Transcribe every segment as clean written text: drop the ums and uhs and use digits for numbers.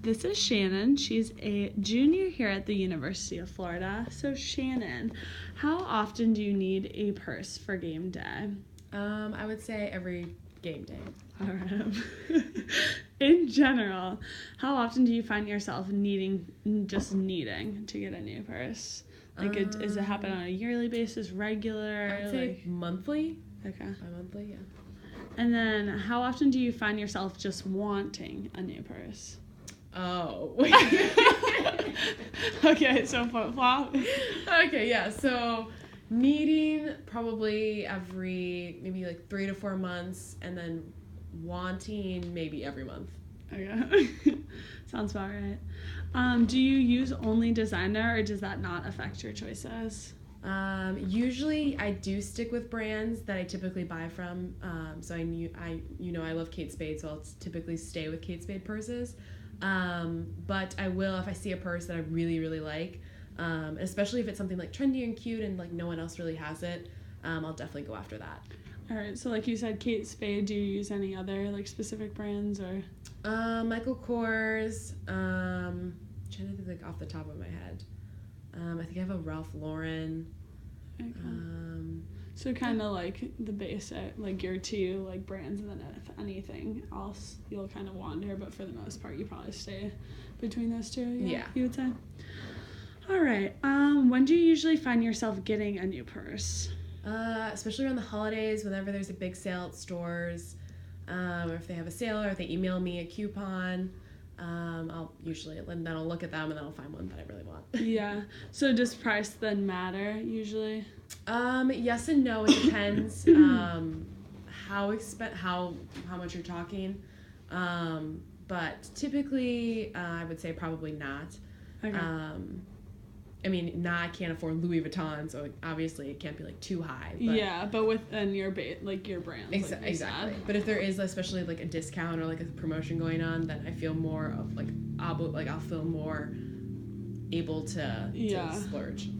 This is Shannon. She's a junior here at the University of Florida. So Shannon, how often do you need a purse for game day? I would say every game day. All right. In general, how often do you find yourself needing to get a new purse? Does it happen on a yearly basis, regular? I'd say monthly. Okay. Bi-monthly, yeah. And then how often do you find yourself just wanting a new purse? Oh. Okay, so flip-flop. Okay, yeah. So needing probably every maybe like 3 to 4 months, and then wanting maybe every month. Okay. Sounds about right. Do you use only designer, or does that not affect your choices? Usually I do stick with brands that I typically buy from. So I love Kate Spade, so I'll typically stay with Kate Spade purses. But I will, if I see a purse that I really, really like, especially if it's something like trendy and cute and like no one else really has it, I'll definitely go after that. All right, so like you said, Kate Spade, do you use any other like specific brands or? Michael Kors, trying to think like off the top of my head. I think I have a Ralph Lauren. Okay. So kind of like the basic, like your two like brands, and then if anything else, you'll kind of wander, but for the most part, you probably stay between those two. Yeah. You would say. All right. When do you usually find yourself getting a new purse? Especially around the holidays, whenever there's a big sale at stores, or if they have a sale, or if they email me a coupon. I'll usually, and then I'll look at them and then I'll find one that I really want. Yeah. So does price then matter usually? Yes and no. It depends. How much you're talking. But typically, I would say probably not. Okay. I mean, I can't afford Louis Vuitton, so obviously it can't be like too high. But yeah, but within your your brand. Exactly. But if there is especially like a discount or like a promotion going on, then I feel more of like I'll feel more able to splurge.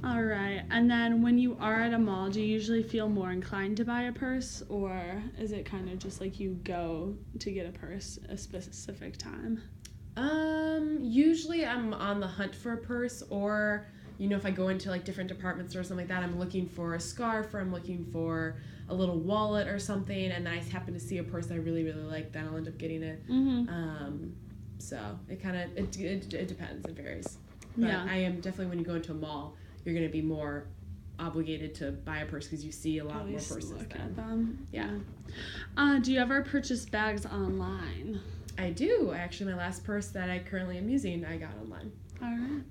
All right. And then when you are at a mall, do you usually feel more inclined to buy a purse, or is it kind of just like you go to get a purse a specific time? Usually I'm on the hunt for a purse, or, if I go into like different department stores or something like that, I'm looking for a scarf, or I'm looking for a little wallet or something, and then I happen to see a purse that I really, really like, then I'll end up getting it. Mm-hmm. So it kind of, it depends, it varies. But yeah. I am definitely, when you go into a mall, you're going to be more obligated to buy a purse because you see a lot more purses at them. Yeah. Do you ever purchase bags online? I do. Actually, my last purse that I currently am using, I got online. All right.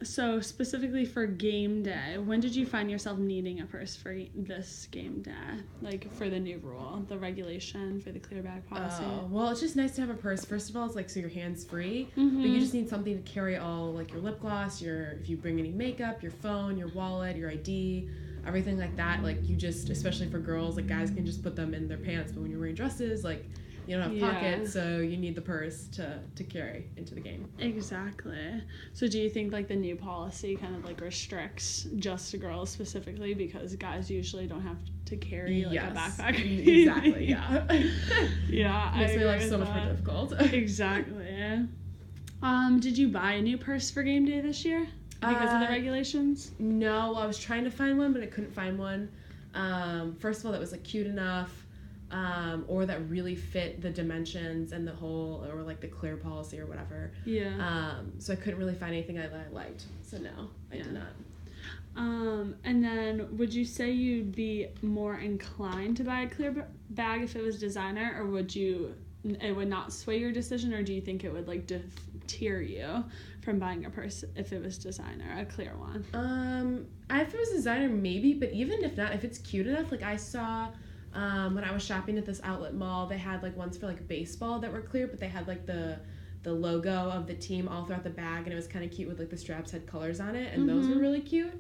So specifically for game day, when did you find yourself needing a purse for this game day? Like for the new rule, the regulation for the clear bag policy? Well, it's just nice to have a purse. First of all, it's like so your hands free, mm-hmm. but you just need something to carry all like your lip gloss, if you bring any makeup, your phone, your wallet, your ID, everything like that. Like you just, especially for girls, like guys can just put them in their pants, but when you're wearing dresses, like you don't have pockets, so you need the purse to carry into the game. Exactly. So do you think like the new policy kind of like restricts just girls specifically because guys usually don't have to carry like a backpack? Exactly, yeah. Yeah. Makes my life so much more difficult. Exactly. Did you buy a new purse for game day this year because of the regulations? No, I was trying to find one, but I couldn't find one. First of all, that was like cute enough. Or that really fit the dimensions and the whole, or like the clear policy or whatever. Yeah. So I couldn't really find anything I liked. So no, I did not. And then would you say you'd be more inclined to buy a clear bag if it was designer, or it would not sway your decision, or do you think it would like deter you from buying a purse if it was designer, a clear one? If it was designer, maybe, but even if not, if it's cute enough, like I saw when I was shopping at this outlet mall, they had like ones for like baseball that were clear, but they had like the logo of the team all throughout the bag, and it was kind of cute with like the straps had colors on it, and those were really cute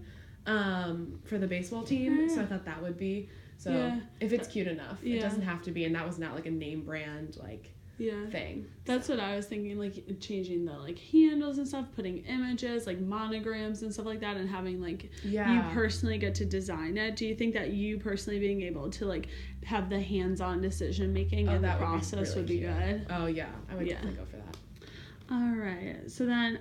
for the baseball team. So I thought that would be if it's cute enough. It doesn't have to be, and that was not like a name brand like thing. That's what I was thinking, like changing the like handles and stuff, putting images, like monograms and stuff like that, and having like you personally get to design it. Do you think that you personally being able to like have the hands-on decision making in the process would be good? Oh yeah, I would definitely go for that. All right. So then,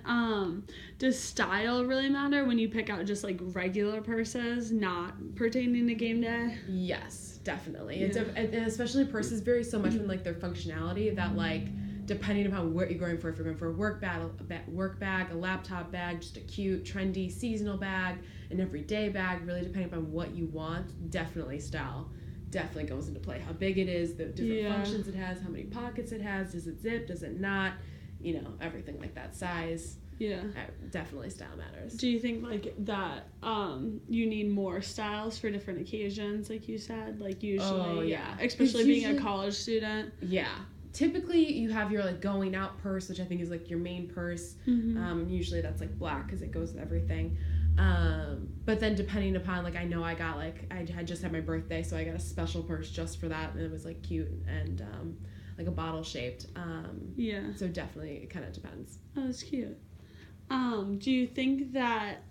does style really matter when you pick out just like regular purses, not pertaining to game day? Yes, definitely. Yeah. And especially purses vary so much in like their functionality that like depending upon what you're going for, if you're going for a work bag, a laptop bag, just a cute, trendy, seasonal bag, an everyday bag, really depending upon what you want, definitely style definitely goes into play. How big it is, the different functions it has, how many pockets it has, does it zip, does it not? You know, everything like that, size. Yeah. Definitely style matters. Do you think like that you need more styles for different occasions, like you said? Like usually, oh, yeah. Especially being a college student. Yeah. Typically, you have your like going out purse, which I think is like your main purse. Mm-hmm. Usually that's like black because it goes with everything. But then depending upon like I know I got like I had just had my birthday, so I got a special purse just for that, and it was like cute and like a bottle shaped. So definitely it kind of depends. Oh, that's cute. Do you think that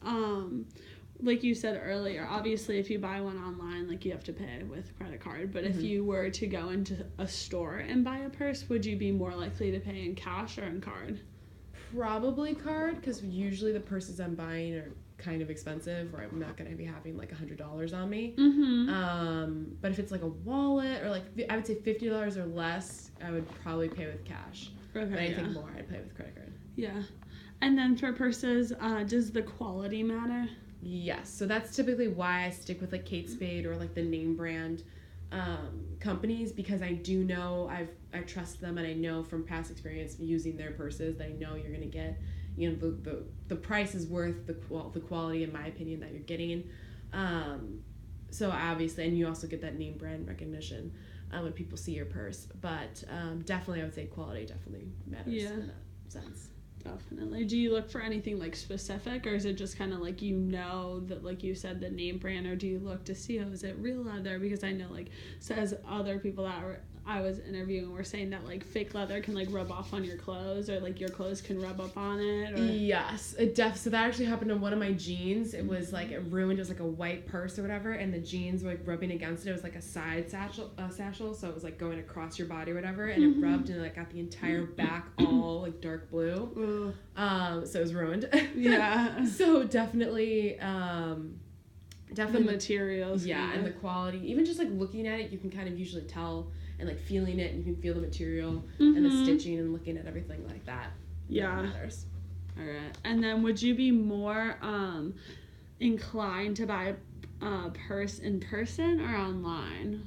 like you said earlier, obviously if you buy one online, like you have to pay with credit card, but if you were to go into a store and buy a purse, would you be more likely to pay in cash or in card? Probably card, because usually the purses I'm buying are kind of expensive, or I'm not going to be having like $100 on me. But if it's like a wallet or like I would say $50 or less, I would probably pay with cash. Okay, but anything more, I'd pay with credit card. Yeah. And then for purses, does the quality matter? Yes. So that's typically why I stick with like Kate Spade or like the name brand companies, because I do know I trust them, and I know from past experience using their purses that I know you're going to get, you know, the price is worth the quality, in my opinion, that you're getting. So obviously, and you also get that name brand recognition when people see your purse. But definitely, I would say quality definitely matters in that sense. Definitely. Do you look for anything like specific, or is it just kind of like you know that, like you said, the name brand, or do you look to see, oh, is it real leather? Because I know like says other people that I was interviewing were saying that like fake leather can like rub off on your clothes, or like your clothes can rub up on it. Or... Yes, so that actually happened to one of my jeans. It was like it ruined. It was like a white purse or whatever, and the jeans were like rubbing against it. It was like a side satchel, so it was like going across your body or whatever, and it rubbed and it like got the entire back all like dark blue. So it was ruined. Yeah. So definitely the materials. Yeah, and the quality. Even just like looking at it, you can kind of usually tell, and like feeling it, and you can feel the material and the stitching, and looking at everything like that. Yeah. That matters. All right. And then would you be more inclined to buy a purse in person or online?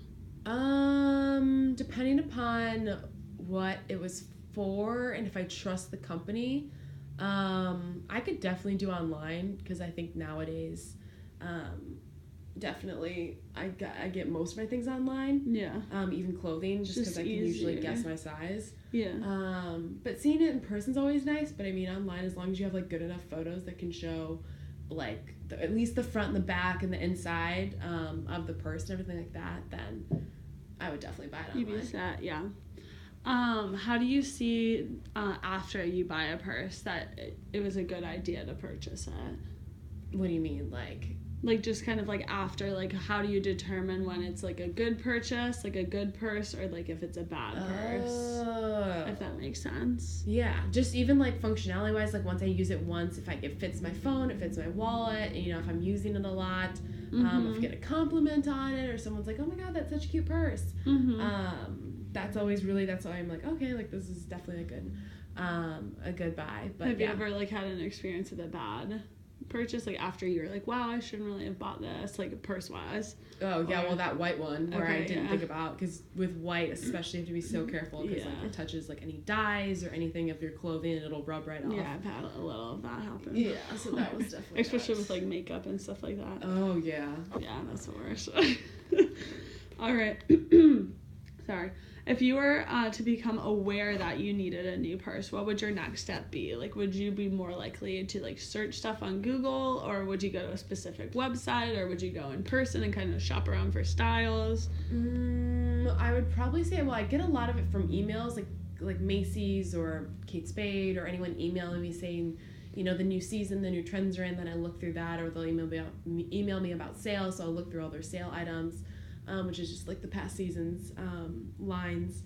Depending upon what it was for and if I trust the company, I could definitely do online, because I think nowadays, definitely I get most of my things online. Yeah. Even clothing, just because I can usually guess my size. Yeah. But seeing it in person's always nice. But I mean, online, as long as you have like good enough photos that can show, like at least the front and the back and the inside of the purse and everything like that, then I would definitely buy it online. You'd be set, yeah. How do you see after you buy a purse that it was a good idea to purchase it? What do you mean, like just kind of like after, like how do you determine when it's like a good purchase, like a good purse, or like if it's a bad purse, if that makes sense? Yeah, just even like functionality wise, like once I use it once, if it fits my phone, it fits my wallet, and, you know, if I'm using it a lot, if I get a compliment on it, or someone's like, oh my god, that's such a cute purse, that's why I'm like, okay, like this is definitely a good buy. But have you ever like had an experience with a bad purchase, like after you were like, wow, I shouldn't really have bought this, like purse wise? Oh yeah, well that white one where I didn't think about, because with white especially you have to be so careful, because like it touches like any dyes or anything of your clothing and it'll rub right off. Yeah, I've had a little of that happen. Yeah, so that was definitely especially with like makeup and stuff like that. Oh yeah. Yeah, that's the worst. All right. Sorry. If you were to become aware that you needed a new purse, what would your next step be? Like, would you be more likely to like search stuff on Google, or would you go to a specific website, or would you go in person and kind of shop around for styles? I would probably say, well, I get a lot of it from emails, like like Macy's or Kate Spade or anyone emailing me saying, you know, the new season, the new trends are in, then I look through that, or they'll email me about sales, so I'll look through all their sale items, which is just like the past season's lines.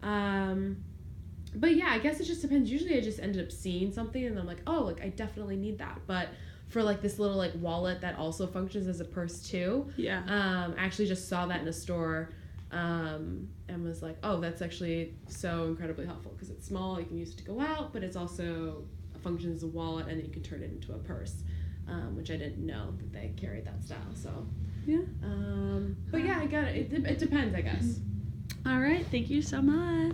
But yeah, I guess it just depends. Usually I just ended up seeing something and I'm like, oh, like I definitely need that. But for like this little like wallet that also functions as a purse too. Yeah. I actually just saw that in a store and was like, oh, that's actually so incredibly helpful because it's small, you can use it to go out, but it's also functions as a wallet and then you can turn it into a purse, which I didn't know that they carried that style. So yeah. But yeah, I got it. It depends, I guess. All right. Thank you so much.